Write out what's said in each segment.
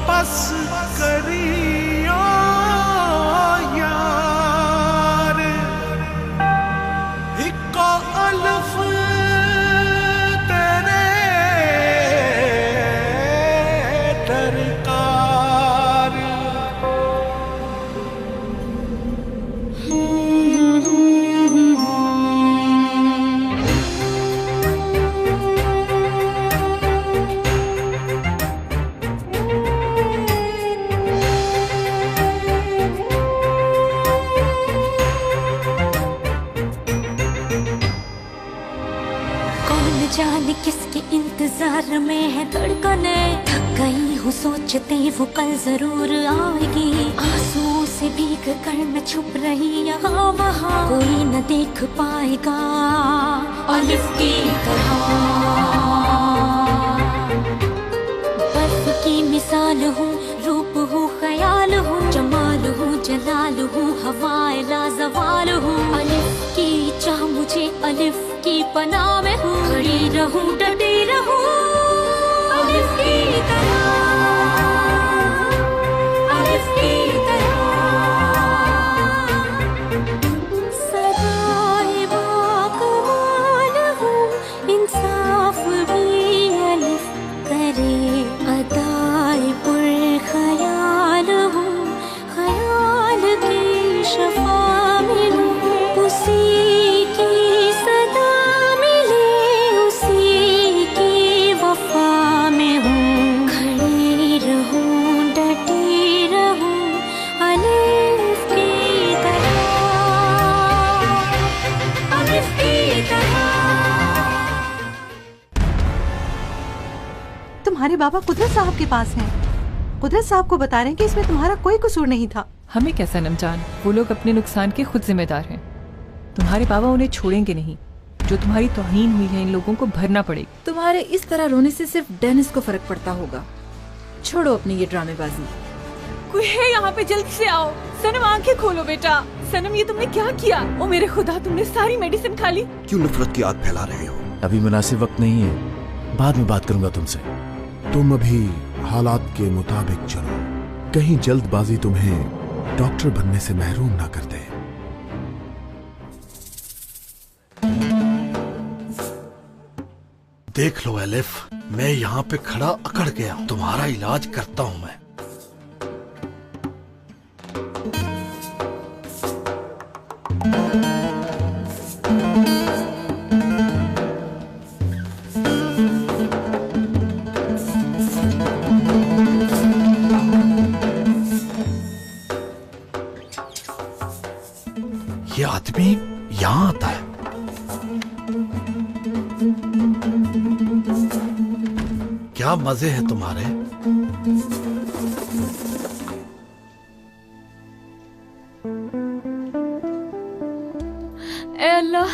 बस करियो यार, इको अल्फ तेरे दरकार। जाने किसके इंतजार में है धड़कने, थक गई हूँ सोचते वो कल जरूर आएगी। आंसू से भीग कर मैं छुप रही यहाँ वहाँ, कोई न देख पाएगा अलिफ की तरह। बर्फ की मिसाल हूँ, रूप हूँ, ख्याल हूँ, जमाल हूँ, जलाल हूँ, हवाए लाजवाल हूँ। अलिफ की चाह मुझे अलिफ की पनाह में हूँ, खड़ी रहूं डटी रहूं अलिफ की तरह, अलिफ की तरह। सदाए बाकमाल हूँ, इंसाफ भी अलिफ करे। अदाए पुरख्याल हूँ, ख्याल की शफा में हूँ, उसी की सदा मिले, उसी की वफा में हूँ। खड़ी रहूं डटी रहूं अलिफ की तरह, अलिफ की तरह। तुम्हारे बाबा कुदरत साहब के पास हैं। कुदरत साहब को बता रहे हैं कि इसमें तुम्हारा कोई कसूर नहीं था। हमें कैसा नमजान, वो लोग अपने नुकसान के खुद जिम्मेदार हैं। तुम्हारे बाबा उन्हें छोड़ेंगे नहीं। जो तुम्हारी तौहीन हुई है इन लोगों को भरना पड़ेगा। तुम्हारे इस तरह रोने से सिर्फ डेनिस को फर्क पड़ता होगा। छोड़ो अपनी ये ड्रामेबाजी। कोई है यहाँ पे, जल्दी से आओ। सनम आंखें खोलो बेटा। सनम ये तुमने क्या किया? ओ मेरे खुदा, तुमने सारी मेडिसिन खा ली। क्यों नफरत की आग फैला रहे हो? अभी मुनासिब वक्त नहीं है, बाद में बात करूंगा तुमसे। तुम अभी हालात के मुताबिक चलो, कहीं जल्दबाजी तुम्हें डॉक्टर बनने से महरूम ना कर दे। देख लो एलिफ, मैं यहाँ पे खड़ा अकड़ गया हूँ, तुम्हारा इलाज करता हूँ मैं। ये आदमी यहाँ आता है। क्या मजे हैं तुम्हारे? ऐ अल्लाह,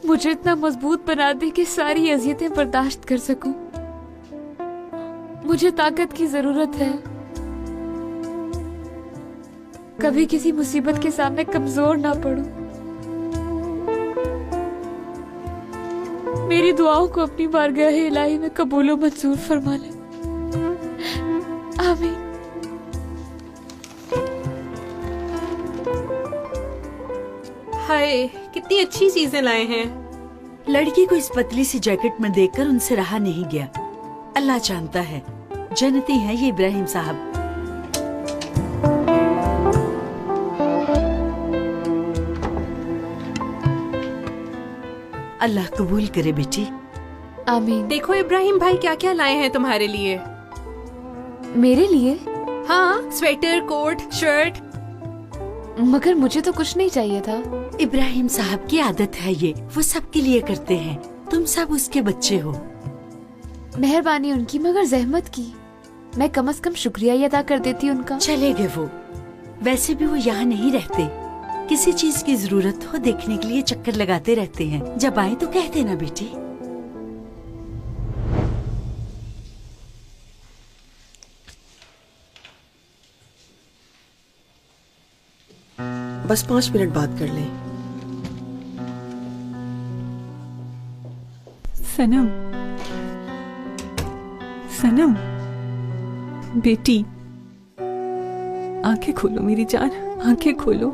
मुझे इतना मजबूत बना दे कि सारी अज़ियतें बर्दाश्त कर सकूं। मुझे ताकत की जरूरत है। कभी किसी मुसीबत के सामने कमजोर ना पड़ूं। मेरी दुआओं को अपनी बारगाह इलाही में कबूल व मंजूर फरमा ले। आमीन। हाय, कितनी अच्छी चीजें लाए हैं। लड़की को इस पतली सी जैकेट में देखकर उनसे रहा नहीं गया। अल्लाह जानता है, जन्नती है ये इब्राहिम साहब। अल्लाह कबूल करे बेटी। आमीन। देखो इब्राहिम भाई क्या क्या लाए हैं तुम्हारे लिए। मेरे लिए? हाँ, स्वेटर, कोट, शर्ट। मगर मुझे तो कुछ नहीं चाहिए था। इब्राहिम साहब की आदत है ये, वो सबके लिए करते हैं। तुम सब उसके बच्चे हो। मेहरबानी उनकी, मगर जहमत की। मैं कम से कम शुक्रिया ही अदा कर देती उनका। चले गए वो। वैसे भी वो यहाँ नहीं रहते। किसी चीज की जरूरत हो देखने के लिए चक्कर लगाते रहते हैं। जब आए तो कह देना बेटी। बस 5 मिनट बात कर ले। सनम, सनम, बेटी, आंखें खोलो मेरी जान, आंखें खोलो।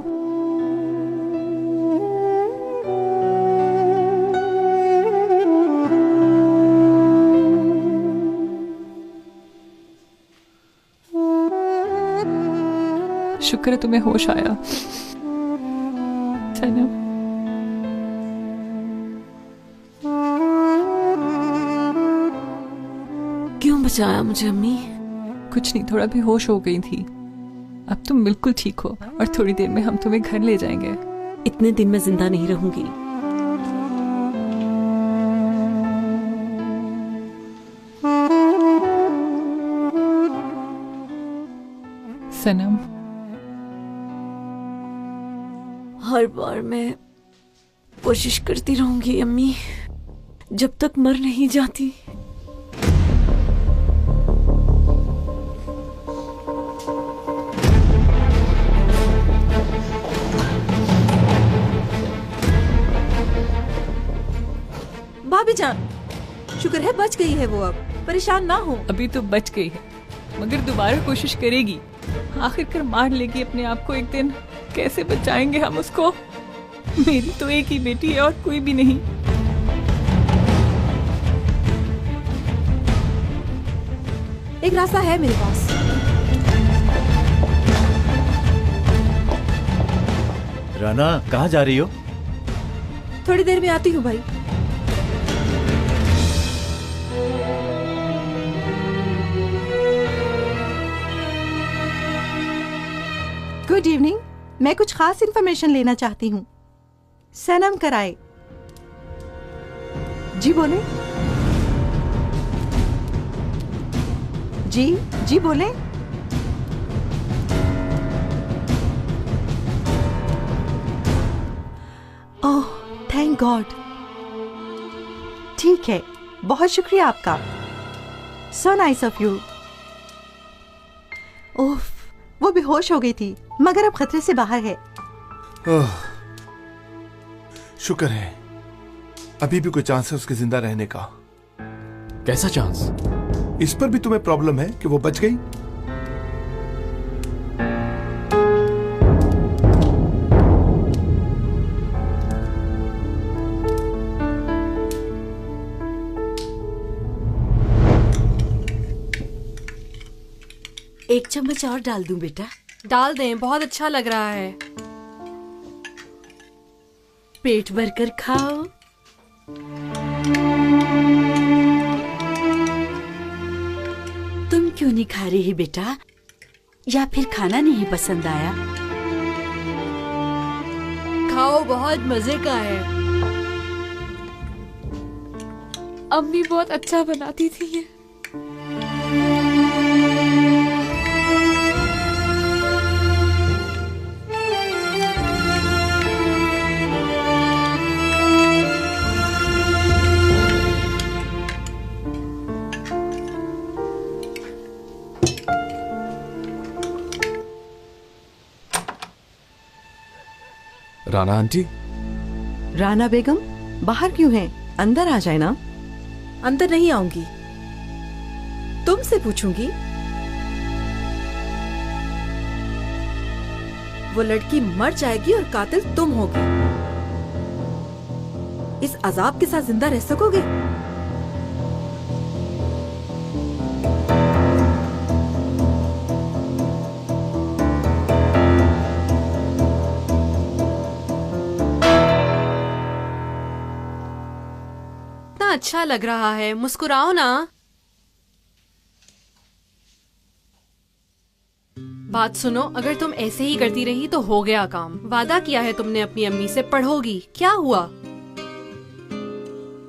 शुक्र है तुम्हें होश आया सनम। क्यों बचाया मुझे अम्मी? कुछ नहीं, थोड़ा बेहोश हो गई थी। अब तुम बिल्कुल ठीक हो और थोड़ी देर में हम तुम्हें घर ले जाएंगे। इतने दिन मैं जिंदा नहीं रहूंगी। सनम, हर बार मैं कोशिश करती रहूंगी अम्मी, जब तक मर नहीं जाती। भाभी जान, शुक्र है बच गई है वो, अब परेशान ना हो। अभी तो बच गई है मगर दोबारा कोशिश करेगी, आखिरकार मार लेगी अपने आप को एक दिन। कैसे बचाएंगे हम उसको? मेरी तो एक ही बेटी है और कोई भी नहीं। एक रास्ता है मेरे पास। राना, कहाँ जा रही हो? थोड़ी देर में आती हूँ भाई। गुड इवनिंग, मैं कुछ खास इन्फॉर्मेशन लेना चाहती हूँ। सनम कराए। जी बोले। जी बोले। Oh thank God. ठीक है, बहुत शुक्रिया आपका। So nice of you. Oh, वो बेहोश हो गई थी मगर अब खतरे से बाहर है। शुक्र है, अभी भी कोई चांस है उसके जिंदा रहने का। कैसा चांस? इस पर भी तुम्हें प्रॉब्लम है कि वो बच गई? एक चम्मच और डाल दूं बेटा? डाल दें, बहुत अच्छा लग रहा है। पेट भरकर खाओ। तुम क्यों नहीं खा रही बेटा? या फिर खाना नहीं पसंद आया? खाओ, बहुत मजे का है। अम्मी बहुत अच्छा बनाती थी ये। राना आंटी। राना बेगम, बाहर क्यों हैं? अंदर आ जाए ना। अंदर नहीं आऊंगी, तुमसे पूछूंगी। वो लड़की मर जाएगी और कातिल तुम होगी। इस अजाब के साथ जिंदा रह सकोगे? अच्छा लग रहा है, मुस्कुराओ ना। बात सुनो, अगर तुम ऐसे ही करती रही तो हो गया काम। वादा किया है तुमने अपनी अम्मी से, पढ़ोगी। क्या हुआ?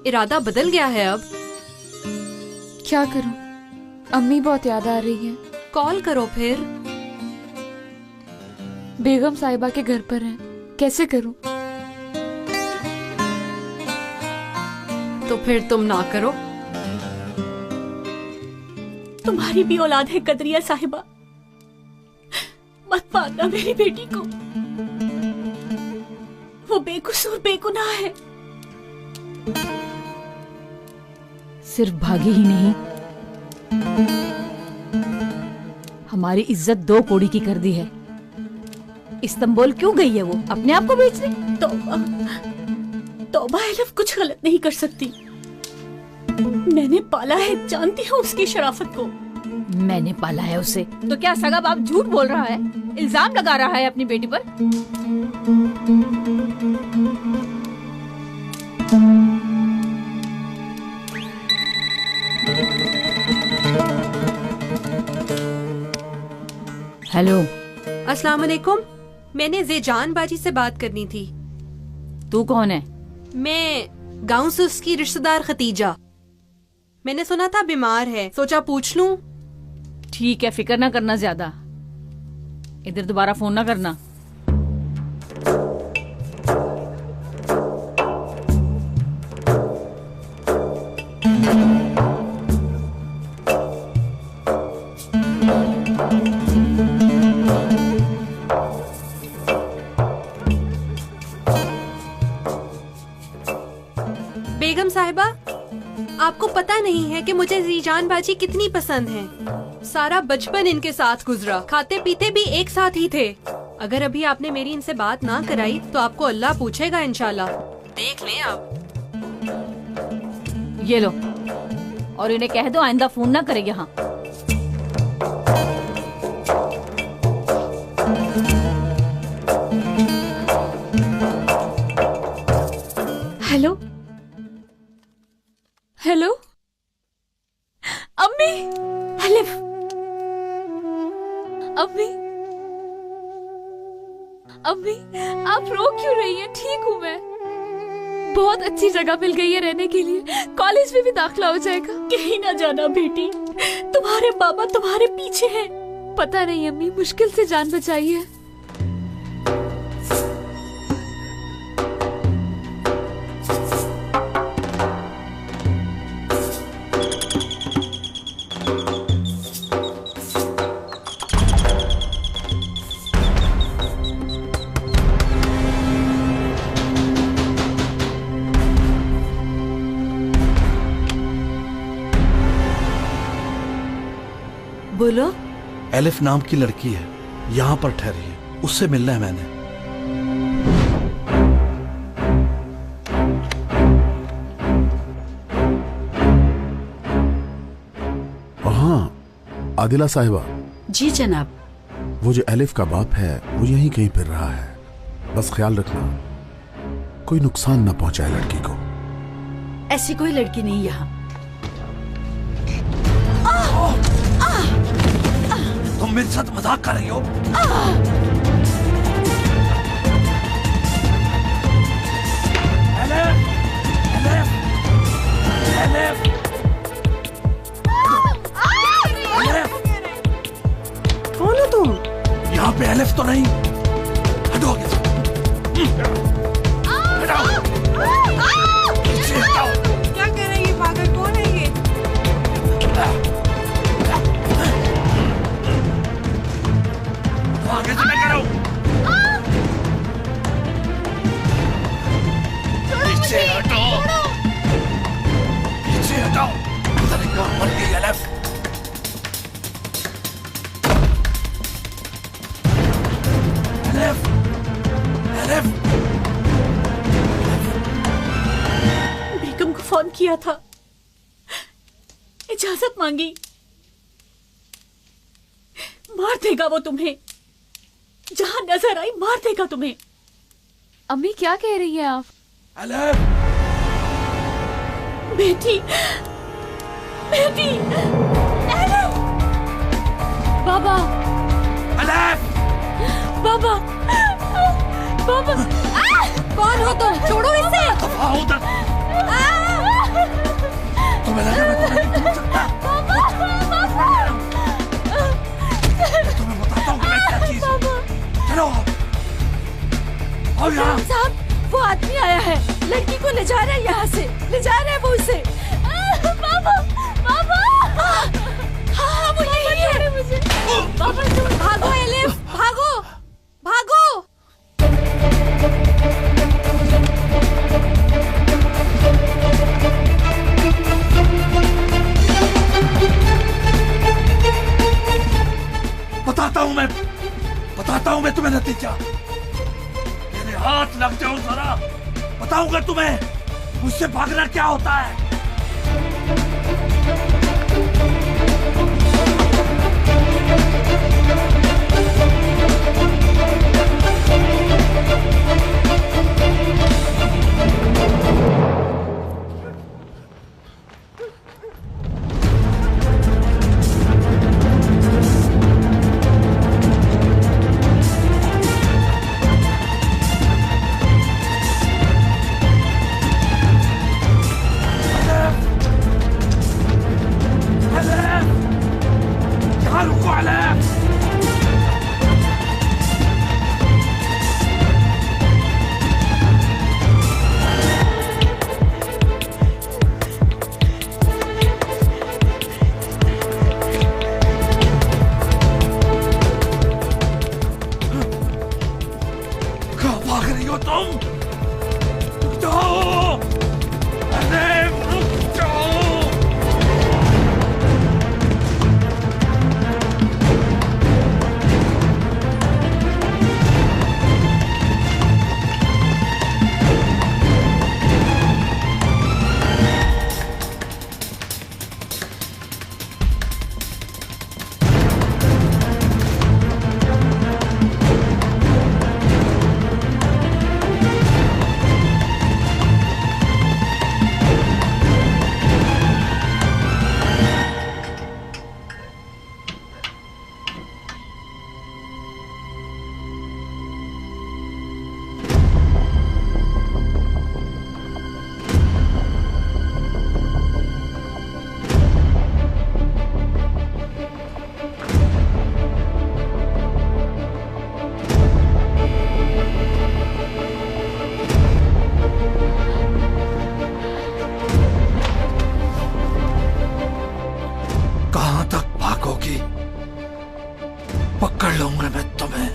इरादा बदल गया है अब? क्या करूं, अम्मी बहुत याद आ रही है। कॉल करो फिर। बेगम साहिबा के घर पर हैं, कैसे करूं? तो फिर तुम ना करो। तुम्हारी भी औलाद है कदरिया साहिबा, मत मारना मेरी बेटी को। वो बेकसूर बेगुनाह है। सिर्फ भागी ही नहीं, हमारी इज्जत 2 कौड़ी की कर दी है। इस्तांबुल क्यों गई है वो? अपने आप को बेचने? तौबा एलिफ कुछ गलत नहीं कर सकती। मैंने पाला है, जानती हूँ उसकी शराफत को। मैंने पाला है उसे। तो क्या सगा बाप झूठ बोल रहा है? इल्जाम लगा रहा है अपनी बेटी पर? हेलो। अस्सलाम वालेकुम। मैंने ज़ेजान बाजी से बात करनी थी। तू कौन है? मैं गांव से उसकी रिश्तेदार खतीजा। मैंने सुना था बीमार है, सोचा पूछ लूं। ठीक है, फिक्र ना करना ज्यादा। इधर दोबारा फोन ना करना। बेगम साहिबा, आपको पता नहीं है कि मुझे ज़ीजान बाजी कितनी पसंद है। सारा बचपन इनके साथ गुजरा, खाते पीते भी एक साथ ही थे। अगर अभी आपने मेरी इनसे बात ना कराई तो आपको अल्लाह पूछेगा इंशाल्लाह। देख लें आप। ये लो, और इन्हें कह दो आइंदा फोन ना करे यहाँ। हेलो हेलो अम्मी। एलिफ। अम्मी, अम्मी आप रो क्यों रही हैं? ठीक हूँ मैं। बहुत अच्छी जगह मिल गई है रहने के लिए, कॉलेज में भी दाखिला हो जाएगा। कहीं ना जाना बेटी, तुम्हारे बाबा तुम्हारे पीछे हैं। पता नहीं अम्मी, मुश्किल से जान बचाई है। बोलो। एलिफ नाम की लड़की है, यहाँ पर ठहरी है, उससे मिलना है मैंने। हाँ, आदिला साहिबा। जी जनाब। वो जो एलिफ का बाप है वो यहीं कहीं फिर रहा है, बस ख्याल रखना कोई नुकसान ना पहुंचाए लड़की को। ऐसी कोई लड़की नहीं यहाँ। तुम मेरे साथ मजाक कर रही हो? Elif, elif, elif, elif. कौन हो तुम? यहाँ पे एलिफ तो नहीं? हटो आगे से। हटाओ। पीछे हटाओ। क्या कर रही है पागल? कौन है ये? आगे से मैं करो। पीछे हटो। पीछे हटाओ। तरीका मर गई एलिफ। Elif, elif. बेगम को फोन किया था, इजाजत मांगी। मार देगा वो तुम्हें, जहां नजर आई मार देगा तुम्हें। अम्मी क्या कह रही हैं आप? एलिफ। बेटी, बेटी, एलिफ। बाबा, एलिफ। बाबा, बाबा। कौन हो तुम? छोड़ो इसे। दफा हो उधर। तुम्हें लगा मैं तुम्हें नहीं छोड़ सकता? मैं तुम्हें बताता हूँ कि मैं क्या चीज हूँ। चलो आओ यहाँ। साहब, वो आदमी आया है, लड़की को ले जा रहा है यहाँ से, ले जा रहा है वो उसे। बाबा, बाबा। हाँ, वो यही है। मुझे बाबा, तुम भागो एलिफ, भागो, भागो। बताऊं मैं तुम्हें नतीजा? मेरे हाथ लग जाओ जरा, बताऊंगा तुम्हें मुझसे भागना क्या होता है। पकड़ लूंगा मैं तुम्हें।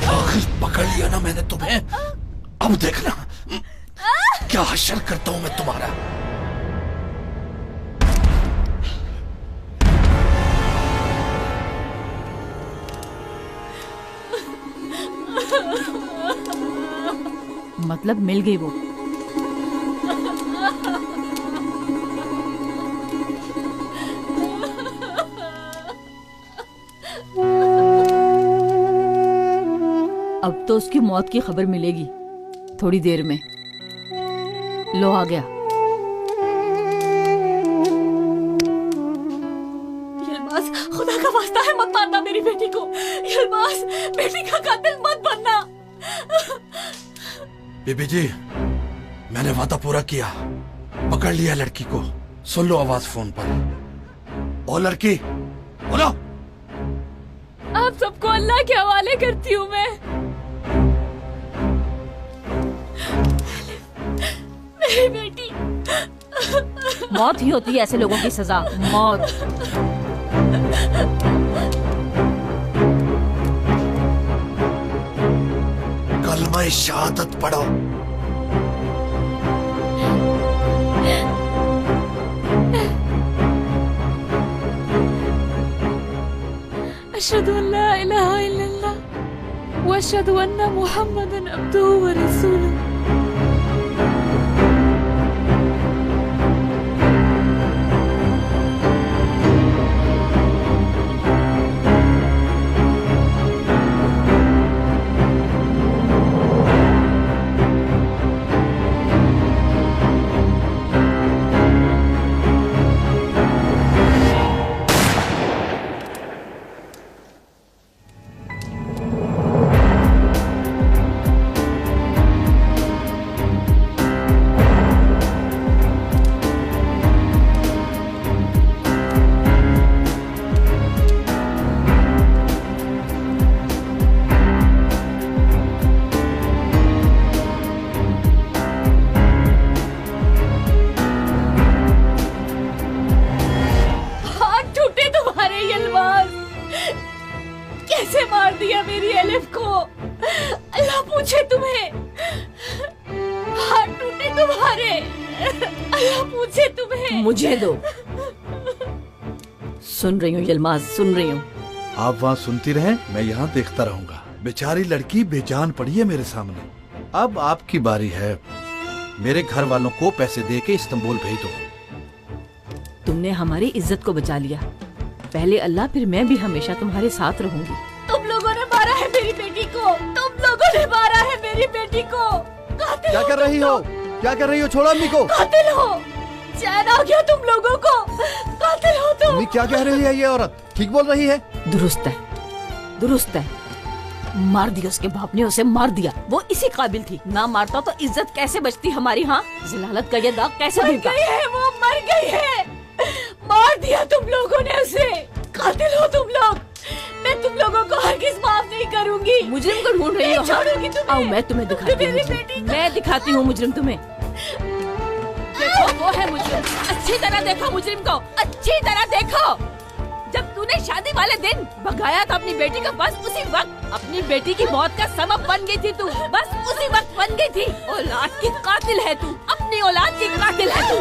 आखिर पकड़ लिया ना मैंने तुम्हें। अब देखना क्या हश्र करता हूं मैं तुम्हारा। मतलब मिल गई वो। अब तो उसकी मौत की खबर मिलेगी थोड़ी देर में। लो आ गया। यलबाज, खुदा का वास्ता है मत मारना मेरी बेटी को। यलबाज, बेटी का कातिल मत बनना। बीबी जी, मैंने वादा पूरा किया, पकड़ लिया लड़की को। सुन लो आवाज फोन पर। ओ लड़की, बोलो। आप सबको अल्लाह के हवाले करती हूँ मैं। मेरी बेटी मौत ही होती है ऐसे लोगों की सजा, मौत। कलमा शहादत पढ़ो। अशहदु अल्ला इलाहा इल्लल्लाह व अशहदु अन्ना मुहम्मदन अब्दुहु व रसूलुहु। कैसे मार दिया मेरी एलिफ को, अल्लाह पूछे तुम्हें। हाथ टूटे तुम्हारे, अल्लाह पूछे तुम्हें। मुझे दो। सुन रही हूँ यलमाज, सुन रही हूँ। आप वहाँ सुनती रहें, मैं यहाँ देखता रहूंगा। बेचारी लड़की बेजान पड़ी है मेरे सामने। अब आपकी बारी है। मेरे घर वालों को पैसे दे के इस्तांबुल भेज दो। तुमने हमारी इज्जत को बचा लिया। पहले अल्लाह, फिर मैं भी हमेशा तुम्हारे साथ रहूंगी। तुम लोगों ने मारा है मेरी बेटी को, तुम लोगों ने मारा है मेरी बेटी को। कातिल क्या कर रही हो? क्या कर रही हो? छोड़ो अम्मी को। कातिल हो, चैन आ गया तुम लोगों को। कातिल हो तुम। अम्मी क्या कह रही है ये औरत? ठीक बोल रही है? दुरुस्त है, दुरुस्त है। मार दिया उसके बाप ने, उसे मार दिया। वो इसी काबिल थी। ना मारता तो इज्जत कैसे बचती हमारी। हाँ, जिलालत का ये दाग कैसे धुलता? मर गई है वो, मर गई है। मार दिया तुम लोगों ने उसे। कातिल हो तुम लोग। मैं तुम लोगों को हरगिज़ माफ नहीं करूंगी। मुजरिम को ढूंढ रही हो? छोड़ूंगी तुम्हें। आओ मैं तुम्हें दिखाती हूँ। मैं दिखाती हूँ मुजरिम तुम्हें। देखो वो है मुजरिम। अच्छी तरह देखो मुजरिम को, अच्छी तरह देखो। जब तूने शादी वाले दिन भगाया था अपनी बेटी को, बस उसी वक्त अपनी बेटी की मौत का सबब बन गई थी तू। बस उसी वक्त बन गई थी। औलाद की कातिल है तू, अपनी औलाद की कातिल है तू।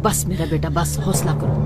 बस मेरा बेटा, बस हौसला करो।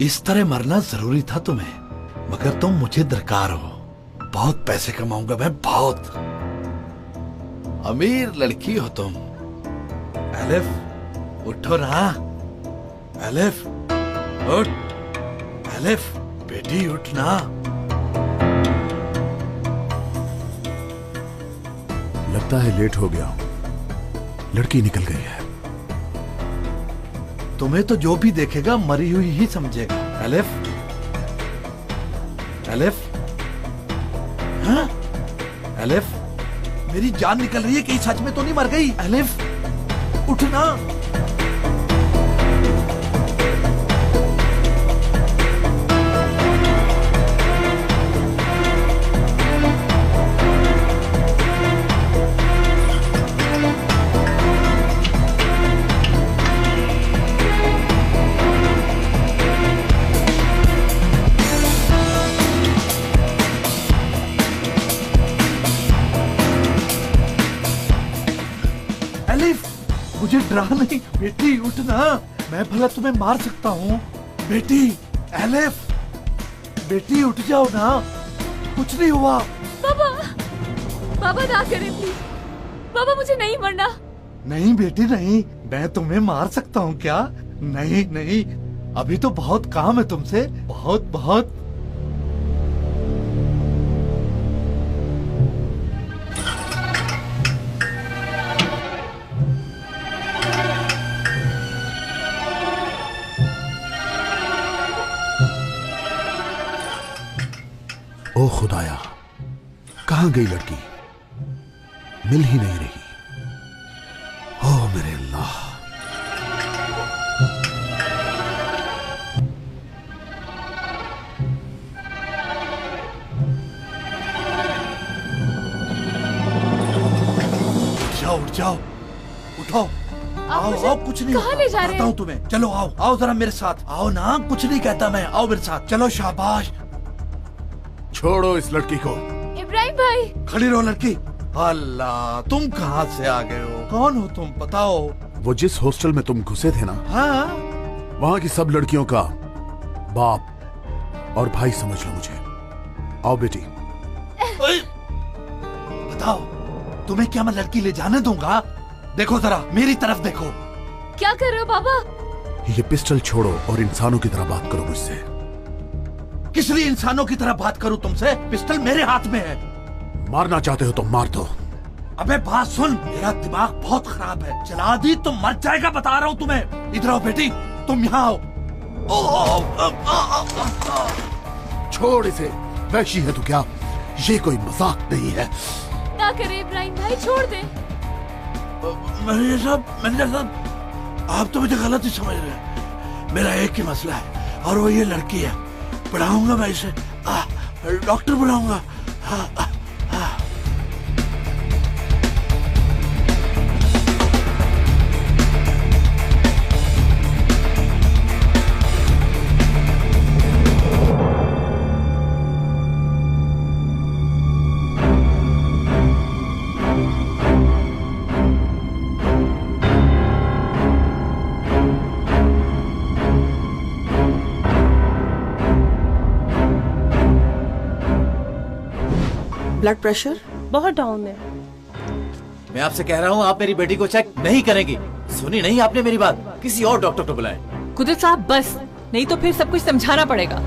इस तरह मरना जरूरी था तुम्हें, मगर तुम मुझे दरकार हो। बहुत पैसे कमाऊंगा मैं, बहुत। अमीर लड़की हो तुम। एलिफ, उठो ना। एलिफ, उठ। एलिफ, बेटी उठ ना। लगता है लेट हो गया हूं। लड़की निकल गई है। तुम्हें तो जो भी देखेगा मरी हुई ही समझेगा। एलिफ, एलिफ, हाँ? एलिफ, मेरी जान निकल रही है, कहीं सच में तो नहीं मर गई? एलिफ, उठना। मुझे डरा नहीं बेटी, उठना। मैं भला तुम्हें मार सकता हूँ बेटी, एलिफ, बेटी उठ जाओ ना, कुछ नहीं हुआ। पापा, पापा ना करें प्लीज। पापा मुझे नहीं मरना। नहीं बेटी नहीं, मैं तुम्हें मार सकता हूँ क्या? नहीं नहीं, अभी तो बहुत काम है तुमसे, बहुत बहुत। ओ खुदाया, कहां गई लड़की? मिल ही नहीं रही। ओ मेरे अल्लाह। उठ जाओ, उठो, आओ आओ, कुछ नहीं कहाँ ले जा रहे बताता हूँ तुम्हें। चलो आओ आओ जरा मेरे साथ, आओ ना, कुछ नहीं कहता मैं, आओ मेरे साथ, चलो शाबाश। छोड़ो इस लड़की को। इब्राहिम भाई। खड़ी रहो लड़की। अल्लाह, तुम कहाँ से आ गए हो? कौन हो तुम, बताओ। वो जिस हॉस्टल में तुम घुसे थे ना, हाँ, वहाँ की सब लड़कियों का बाप और भाई समझ लो मुझे। आओ बेटी। बताओ, तुम्हें क्या मैं लड़की ले जाने दूंगा? देखो जरा मेरी तरफ देखो। क्या कर रहे हो बाबा? ये पिस्टल छोड़ो और इंसानों की तरह बात करो मुझसे। किस लिए इंसानों की तरह बात करूं तुमसे? पिस्टल मेरे हाथ में है। मारना चाहते हो तो मार दो। अबे बात सुन, मेरा दिमाग बहुत खराब है, चला दी तो मर जाएगा, बता रहा हूँ तुम्हें। इधर आओ बेटी, तुम यहाँ आओ। छोड़ इसे, वैशी है तू क्या? ये कोई मजाक नहीं है। ना करे इब्राहिम भाई, छोड़ दे। मैनेजर साहब, आप तो मुझे गलत ही समझ रहे हैं। मेरा एक ही मसला है और वो ये लड़की है। पढ़ाऊंगा मैं इसे, डॉक्टर बुलाऊंगा। ब्लड प्रेशर बहुत डाउन है। मैं आपसे कह रहा हूँ, आप मेरी बेटी को चेक नहीं करेंगी। सुनी नहीं आपने मेरी बात? किसी और डॉक्टर को बुलाएं। कुदरत साहब बस, नहीं तो फिर सब कुछ समझाना पड़ेगा।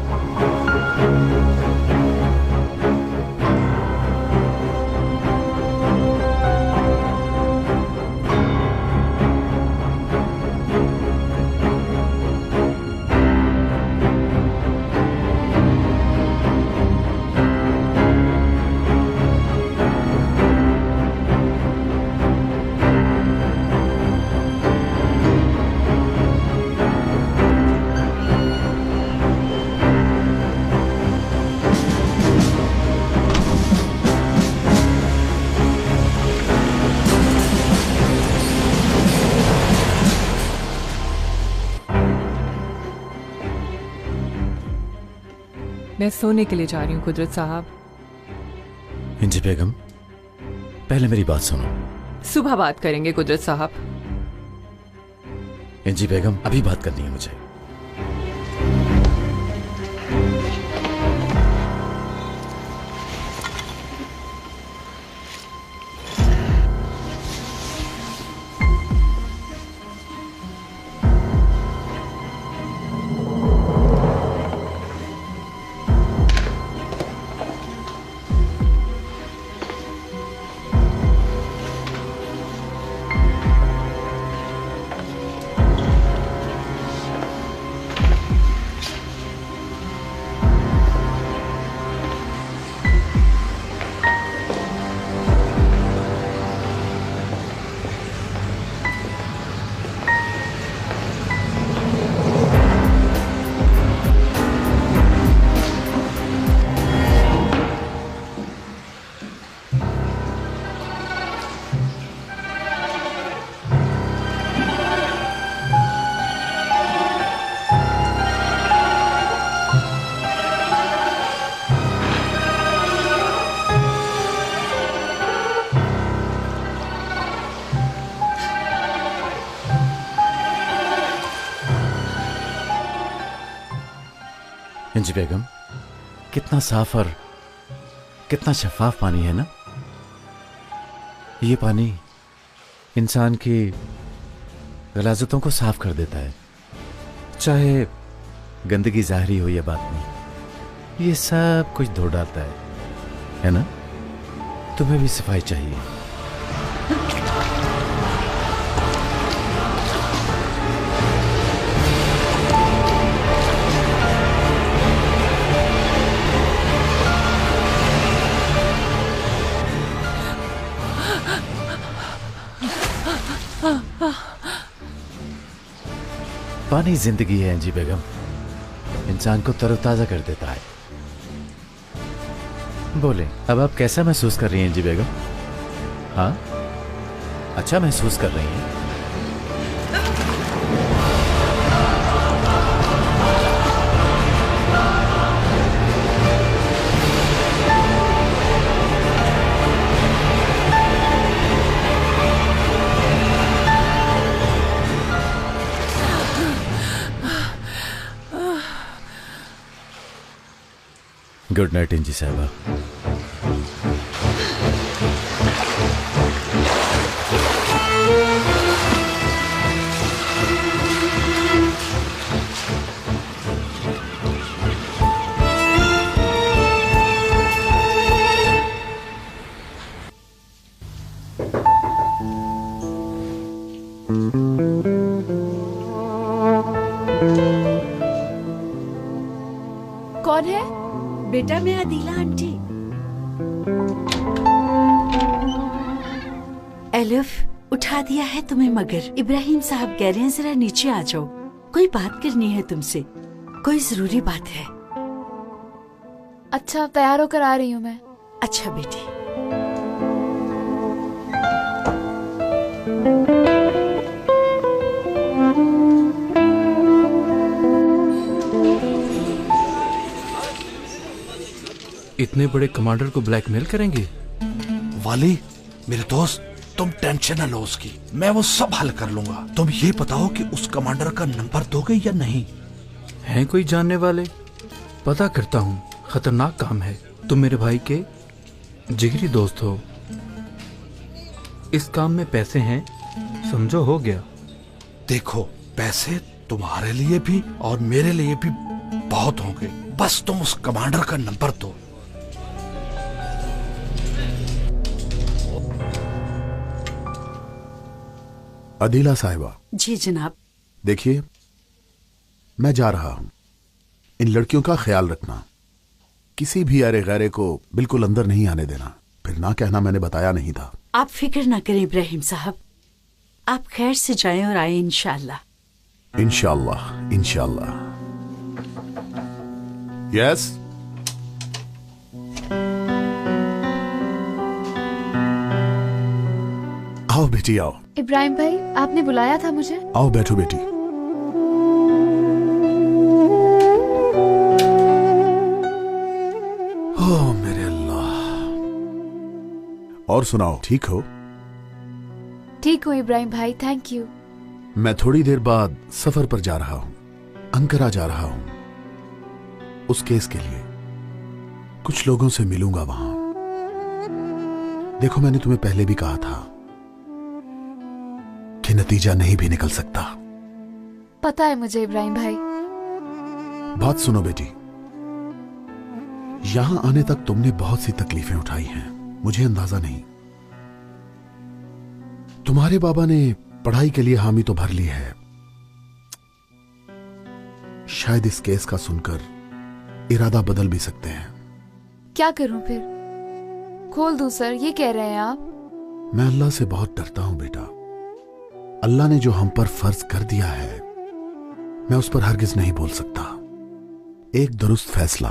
मैं सोने के लिए जा रही हूँ कुदरत साहब। इंजी बेगम, पहले मेरी बात सुनो। सुबह बात करेंगे कुदरत साहब। इंजी बेगम, अभी बात करनी है मुझे। अंजी बेगम, कितना साफ और कितना शफाफ पानी है ना। ये पानी इंसान की गलाजतों को साफ कर देता है, चाहे गंदगी जाहिरी हो या बातनी, ये सब कुछ धो डालता है ना। तुम्हें भी सफाई चाहिए। पानी जिंदगी है अंजी बेगम, इंसान को तरोताजा कर देता है। बोले, अब आप कैसा महसूस कर रही हैं अंजी बेगम? हाँ, अच्छा महसूस कर रही हैं? गुड नाइट इंजी साहबा। कौन है? बेटा मैं अदीला आंटी। एलिफ उठा दिया है तुम्हें, मगर इब्राहिम साहब कह रहे हैं जरा नीचे आ जाओ, कोई बात करनी है तुमसे, कोई जरूरी बात है। अच्छा, तैयार होकर आ रही हूँ मैं। अच्छा बेटी। इतने बड़े कमांडर को ब्लैकमेल करेंगे? वाली मेरे दोस्त, तुम टेंशन न लो उसकी, मैं वो सब हल कर लूंगा। तुम ये बताओ कि उस कमांडर का नंबर दोगे या नहीं? हैं कोई जानने वाले? पता करता हूँ, खतरनाक काम है। तुम मेरे भाई के जिगरी दोस्त हो, इस काम में पैसे हैं, समझो हो गया। देखो, पैसे तुम्हारे लिए भी और मेरे लिए भी बहुत होंगे, बस तुम उस कमांडर का नंबर दो। अदीला साहिबा। जी जनाब। देखिए, मैं जा रहा हूं, इन लड़कियों का ख्याल रखना, किसी भी अरे गैरे को बिल्कुल अंदर नहीं आने देना, फिर ना कहना मैंने बताया नहीं था। आप फिक्र ना करें इब्राहिम साहब, आप खैर से जाएं और आए इंशाअल्लाह। इंशाअल्लाह, इंशाअल्लाह। यस। आओ बेटी आओ। इब्राहिम भाई, आपने बुलाया था मुझे? आओ बैठो बेटी। ओह मेरे अल्लाह। और सुनाओ, ठीक हो? ठीक हूँ इब्राहिम भाई, थैंक यू। मैं थोड़ी देर बाद सफर पर जा रहा हूँ, अंकारा जा रहा हूँ, उस केस के लिए। कुछ लोगों से मिलूंगा वहां। देखो, मैंने तुम्हें पहले भी कहा था कि नतीजा नहीं भी निकल सकता। पता है मुझे इब्राहिम भाई। बात सुनो बेटी, यहां आने तक तुमने बहुत सी तकलीफें उठाई हैं, मुझे अंदाजा नहीं। तुम्हारे बाबा ने पढ़ाई के लिए हामी तो भर ली है, शायद इस केस का सुनकर इरादा बदल भी सकते हैं। क्या करूं फिर? खोल दूं सर, ये कह रहे हैं आप? मैं अल्लाह से बहुत डरता हूं बेटा। अल्लाह ने जो हम पर फर्ज कर दिया है, मैं उस पर हरगिज नहीं बोल सकता। एक दुरुस्त फैसला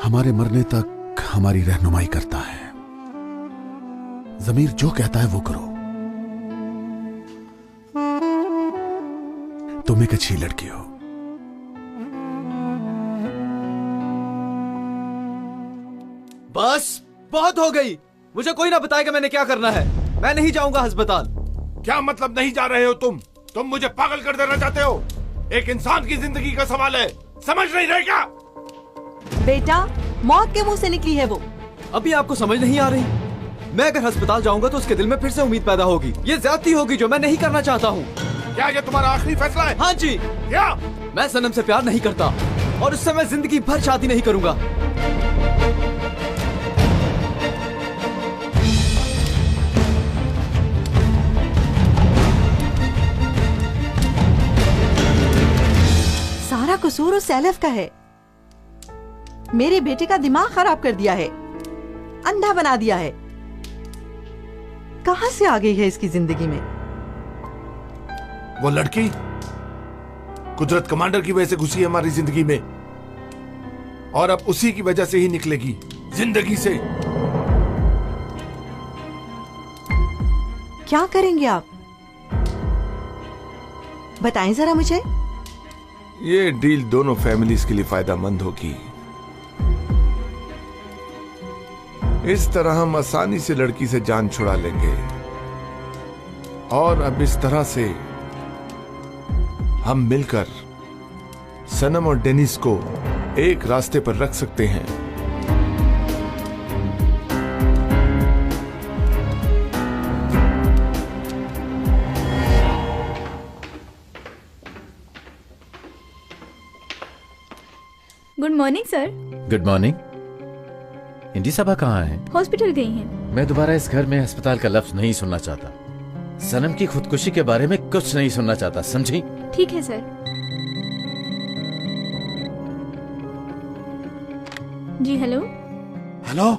हमारे मरने तक हमारी रहनुमाई करता है। ज़मीर जो कहता है वो करो। तुम एक अच्छी लड़की हो। बस बहुत हो गई, मुझे कोई ना बताएगा मैंने क्या करना है। मैं नहीं जाऊंगा अस्पताल। क्या मतलब नहीं जा रहे हो तुम मुझे पागल कर देना चाहते हो? एक इंसान की जिंदगी का सवाल है, समझ नहीं रहेगा? बेटा, मौत के मुंह से निकली है वो। अभी आपको समझ नहीं आ रही? मैं अगर अस्पताल जाऊंगा तो उसके दिल में फिर से उम्मीद पैदा होगी। ये ज्यादती होगी जो मैं नहीं करना चाहता हूँ। क्या ये तुम्हारा आखिरी फैसला है? हाँ जी। क्या? मैं सनम से प्यार नहीं करता और उससे मैं जिंदगी भर शादी नहीं करूंगा। सारा कसूर उस सैलफ का है। मेरे बेटे का दिमाग खराब कर दिया है, अंधा बना दिया है। कहां से आ गई है इसकी जिंदगी में? वो लड़की कुदरत कमांडर की वजह से घुसी है हमारी जिंदगी में, और अब उसी की वजह से ही निकलेगी जिंदगी से। क्या करेंगे आप? बताएं जरा मुझे। ये डील दोनों फैमिलीज के लिए फायदेमंद होगी। इस तरह हम आसानी से लड़की से जान छुड़ा लेंगे, और अब इस तरह से हम मिलकर सनम और डेनिस को एक रास्ते पर रख सकते हैं। Good morning sir. Good morning. इंडी साहबा कहाँ हैं? हॉस्पिटल गई हैं। मैं दोबारा इस घर में अस्पताल का लफ्ज नहीं सुनना चाहता। सनम की खुदकुशी के बारे में कुछ नहीं सुनना चाहता, समझी? ठीक है सर। जी हेलो। हेलो,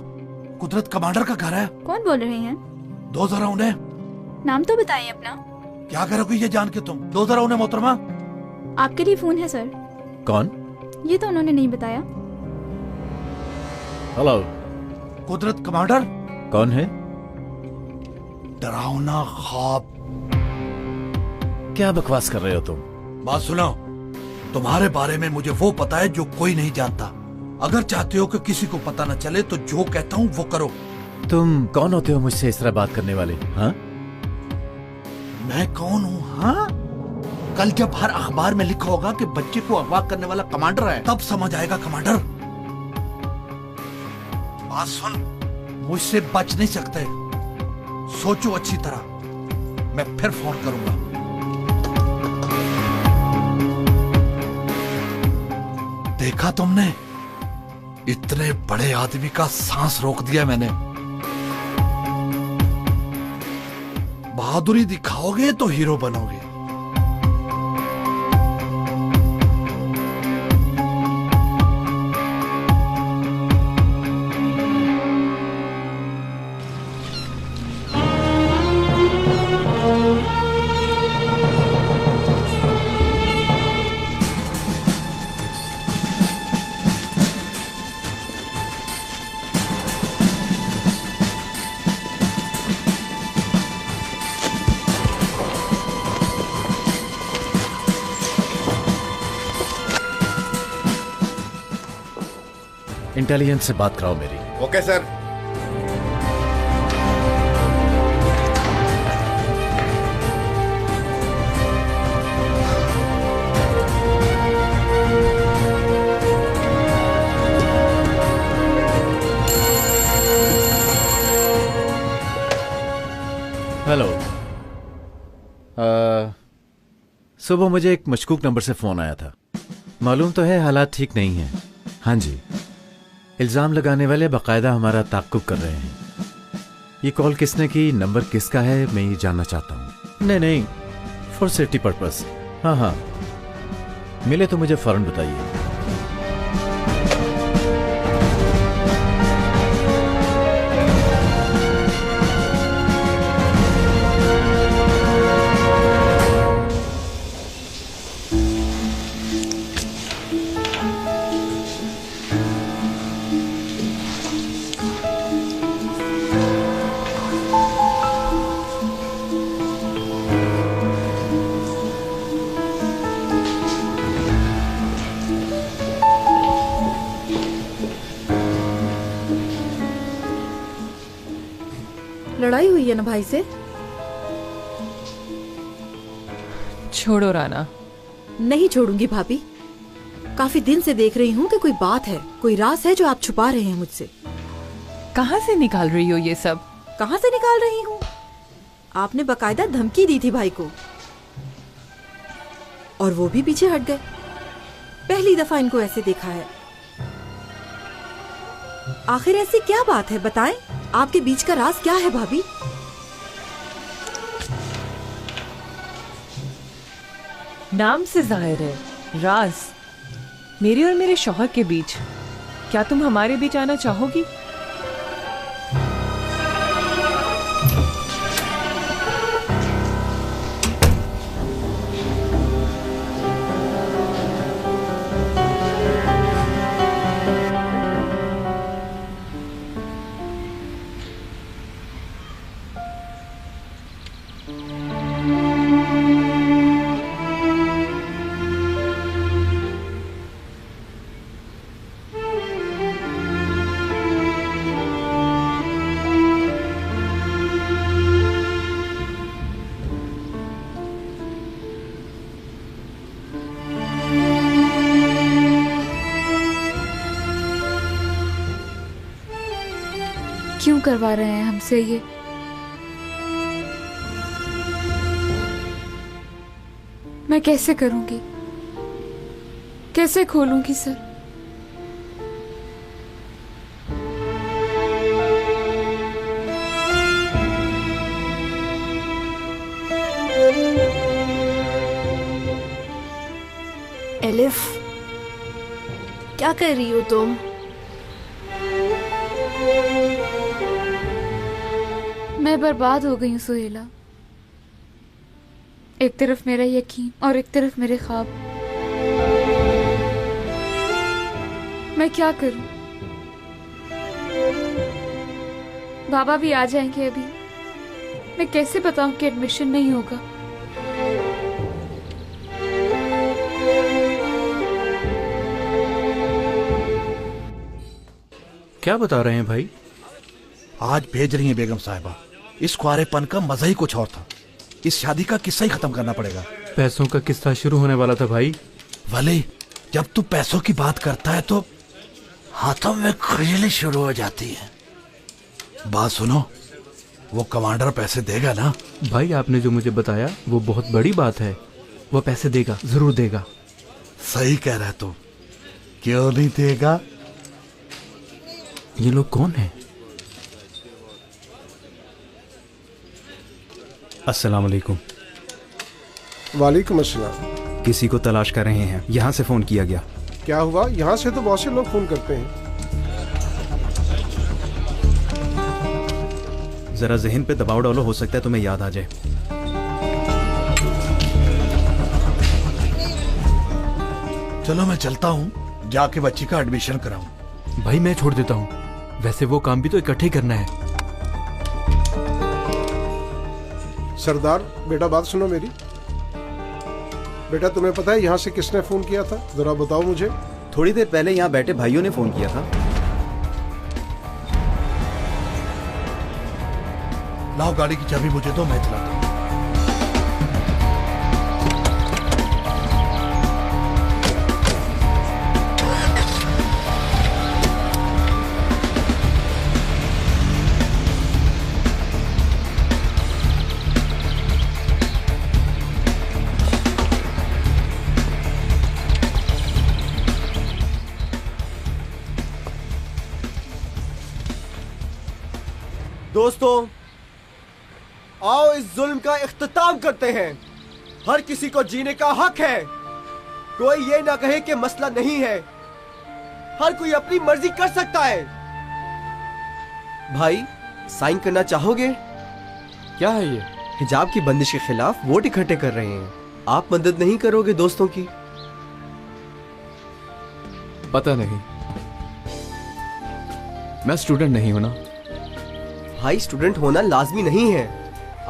कुदरत कमांडर का घर है? कौन बोल रहे हैं? दो जरा उन्हें। नाम तो बताइए अपना। क्या करोगे ये जान के तुम? दो जरा उन्हें मोहतरमा। आपके लिए फोन है सर। कौन? ये तो उन्होंने नहीं बताया। हेलो, कुदरत कमांडर। कौन है? डरावना ख्वाब। क्या बकवास कर रहे हो तुम? बात सुनो, तुम्हारे बारे में मुझे वो पता है जो कोई नहीं जानता। अगर चाहते हो कि किसी को पता न चले तो जो कहता हूँ वो करो। तुम कौन होते हो मुझसे इस तरह बात करने वाले? हाँ, मैं कौन हूँ? हाँ, कल जब हर अखबार में लिखा होगा कि बच्चे को अगवा करने वाला कमांडर है, तब समझ आएगा कमांडर। बात सुन, मुझसे बच नहीं सकते। सोचो अच्छी तरह, मैं फिर फोन करूंगा। देखा तुमने, इतने बड़े आदमी का सांस रोक दिया मैंने। बहादुरी दिखाओगे तो हीरो बनोगे। इंटेलिजेंस से बात कराओ मेरी। Okay sir. हेलो, सुबह मुझे एक मशकूक नंबर से फोन आया था। मालूम तो है हालात ठीक नहीं हैं। हाँ जी, इल्जाम लगाने वाले बाकायदा हमारा ताक़ुब कर रहे हैं। ये कॉल किसने की, नंबर किसका है, मैं ये जानना चाहता हूँ। नहीं, फॉर सेफ्टी पर्पस। हाँ, मिले तो मुझे फौरन बताइए। लड़ाई हुई है ना भाई से? छोड़ो राना। नहीं छोड़ूंगी भाभी। काफी दिन से देख रही हूँ कि कोई बात है, कोई राज है जो आप छुपा रहे हैं मुझसे। कहाँ से निकाल रही हो ये सब? कहाँ से निकाल रही हूँ? आपने बकायदा धमकी दी थी भाई को और वो भी पीछे हट गए। पहली दफा इनको ऐसे देखा है। आखिर ऐसी क्या बात है, बताएं। आपके बीच का राज क्या है भाभी? नाम से जाहिर है, राज मेरे और मेरे शौहर के बीच। क्या तुम हमारे बीच आना चाहोगी? क्यों करवा रहे हैं हमसे ये? मैं कैसे करूंगी, कैसे खोलूंगी सर? एलिफ, क्या कर रही हो तुम? मैं बर्बाद हो गई हूँ सुहेला। एक तरफ मेरा यकीन और एक तरफ मेरे ख्वाब। मैं क्या करूं? बाबा भी आ जाएंगे अभी। मैं कैसे बताऊं कि एडमिशन नहीं होगा? क्या बता रहे हैं भाई? आज भेज रही हैं बेगम साहिबा। इस कुआरेपन का मजा ही कुछ और था। इस शादी का किस्सा ही खत्म करना पड़ेगा। पैसों का किस्सा शुरू होने वाला था भाई। वली, जब तू पैसों की बात करता है तो हाथों में खुजली शुरू हो जाती है। बात सुनो, वो कमांडर पैसे देगा ना? भाई आपने जो मुझे बताया वो बहुत बड़ी बात है। वो पैसे देगा, जरूर देगा। सही कह रहा है तू। क्यों नहीं देगा? ये लोग कौन हैं? अस्सलाम वालेकुम। वालेकुम अस्सलाम। किसी को तलाश कर रहे हैं, यहाँ से फोन किया गया। क्या हुआ? यहाँ से तो बहुत से लोग फोन करते हैं। जरा जहन पे दबाव डालो, हो सकता है तुम्हें याद आ जाए। चलो मैं चलता हूँ, जाके बच्ची का एडमिशन कराऊं। भाई मैं छोड़ देता हूँ, वैसे वो काम भी तो इकट्ठे करना है। सरदार बेटा, बात सुनो मेरी। बेटा, तुम्हें पता है यहाँ से किसने फोन किया था? जरा बताओ मुझे। थोड़ी देर पहले यहाँ बैठे भाइयों ने फोन किया था। लाओ गाड़ी की चाबी मुझे दो, मैं चलाता हूँ। दोस्तों, आओ इस जुल्म का इख्तिताम करते हैं। हर किसी को जीने का हक है। कोई ये ना कहे कि मसला नहीं है। हर कोई अपनी मर्जी कर सकता है। भाई, साइन करना चाहोगे? क्या है ये? हिजाब की बंदिश के खिलाफ वोट इकट्ठे कर रहे हैं। आप मदद नहीं करोगे दोस्तों की? पता नहीं, मैं स्टूडेंट नहीं हूं ना। भाई, स्टूडेंट होना लाजमी नहीं है।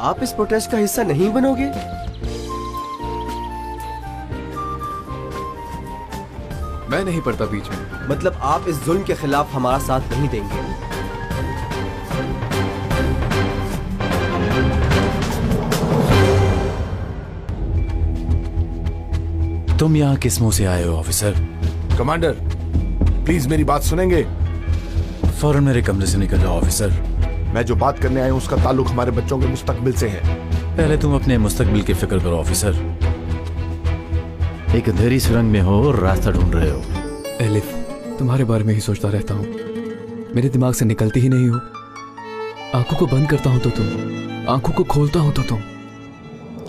आप इस प्रोटेस्ट का हिस्सा नहीं बनोगे? मैं नहीं पड़ता बीच में। मतलब आप इस जुल्म के खिलाफ हमारा साथ नहीं देंगे? तुम यहाँ किस मुंह से आए हो ऑफिसर? कमांडर, प्लीज मेरी बात सुनेंगे? फौरन मेरे कमरे से निकल जाओ ऑफिसर। मैं जो बात करने आया हूं उसका ताल्लुक हमारे बच्चों के मुस्तकबिल से है। पहले तुम अपने मुस्तकबिल की फिक्र करो ऑफिसर। एक अंधेरी सुरंग में हो और रास्ता ढूंढ रहे हो। एलिफ, तुम्हारे बारे में ही सोचता रहता हूँ, मेरे दिमाग से निकलती ही नहीं हो। आंखों को बंद करता हूँ तो तुम, आंखों को खोलता हूँ तो तुम।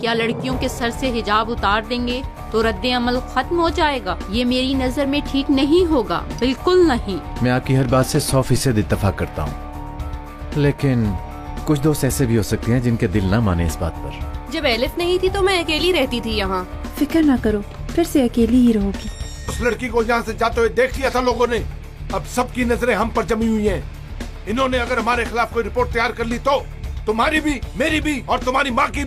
क्या लड़कियों के सर से हिजाब उतार देंगे तो रद्दे अमल खत्म हो जाएगा? ये मेरी नजर में ठीक नहीं होगा, बिल्कुल नहीं। मैं आपकी हर बात से 100% इत्तेफाक करता हूँ, लेकिन कुछ दोस्त ऐसे भी हो सकते हैं जिनके दिल ना माने इस बात पर। जब एलिफ नहीं थी तो मैं अकेली रहती थी यहाँ। फिक्र ना करो, फिर से अकेली ही रहोगी। उस लड़की को यहाँ से जाते हुए देख लिया था लोगों ने। अब सबकी नजरें हम पर जमी हुई हैं। इन्होंने अगर हमारे खिलाफ कोई रिपोर्ट तैयार कर ली तो तुम्हारी भी, मेरी भी और तुम्हारी माँ की